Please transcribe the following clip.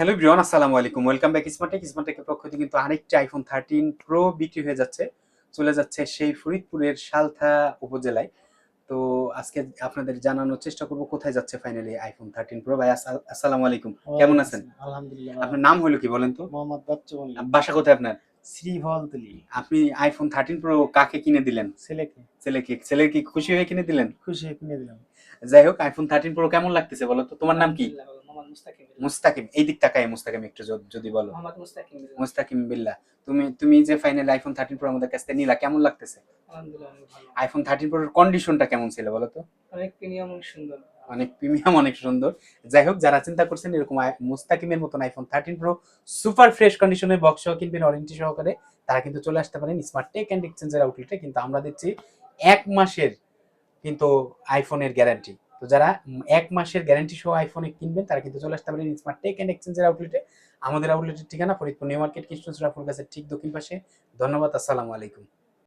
Hello everyone, আসসালামু আলাইকুম। Welcome back স্মার্টটেক। স্মার্টটেকের পক্ষ থেকে কিন্তু আরেকটি আইফোন 13 প্রো বিক্রি হয়ে যাচ্ছে, চলে যাচ্ছে সেই ফরিদপুরের সালথা উপজেলায়। তো আজকে আপনাদের জানানোর চেষ্টা করব কোথায় যাচ্ছে ফাইনালি আইফোন 13 প্রো। ভাই আসসালামু আলাইকুম, কেমন ওয়ালাইকুম আছেন? আসসালাম। আলহামদুলিল্লাহ ভালো আপনার আছি। নাম হলো কি বলেন তো? মোহাম্মদ বাচ্চু মল্লিক। বাসা কোথায় আপনার? শ্রীফলতুলি। আপনি আইফোন 13 প্রো কাকে কিনে দিলেন? ছেলেকে ছেলে কি খুশি হয়ে কিনে দিলেন? খুশি হয়ে কিনে দিলাম। যাই হোক, আইফোন 13 প্রো কেমন লাগতেছে বলো তো? তোমার নাম কি? আলহামদুলিল্লাহ ভালো। মোহাম্মদ মুস্তাকিম বিল্লাহ। মুস্তাকিম। এই দিক তাকায় মুস্তাকিম একটু যদি বলো। মোহাম্মদ মুস্তাকিম বিল্লাহ। মুস্তাকিম বিল্লাহ। তুমি যে ফাইনাল আইফোন 13 প্রো আমাদের কাছ থেকে নিলা, কেমন লাগতেছে? আলহামদুলিল্লাহ অনেক ভালো। আইফোন 13 প্রোর কন্ডিশনটা কেমন ছিল বলো তো? অনেক প্রিমিয়াম, অনেক সুন্দর। অনেক প্রিমিয়াম, অনেক সুন্দর। যাই হোক, যারা চিন্তা করছেন এরকম মুস্তাকিমের মতন আইফোন 13 প্রো সুপার ফ্রেশ কন্ডিশনে বক্স সহ কিনবেন ওয়ারেন্টি সহকারে, তারা কিন্তু চলে আসতে পারেন স্মার্ট টেক অ্যান্ড এক্সচেঞ্জের আউটলেটে। কিন্তু আমরা দিচ্ছি 1 মাসের কিন্তু আইফোনের গ্যারান্টি। তো যারা 1 মাসের গ্যারান্টি সহ আইফোনে কিনবেন তারা কিন্তু চলে আসতে পারেন স্মার্ট টেক অ্যান্ড এক্সচেঞ্জের আউটলেটে। আমাদের আউটলেটের ঠিকানা ফরিদপুর নিউ মার্কেট, কৃষ্ণচূড়া ফুল গাছের ঠিক দক্ষিণ পাশে। ধন্যবাদ, আসসালামু আলাইকুম।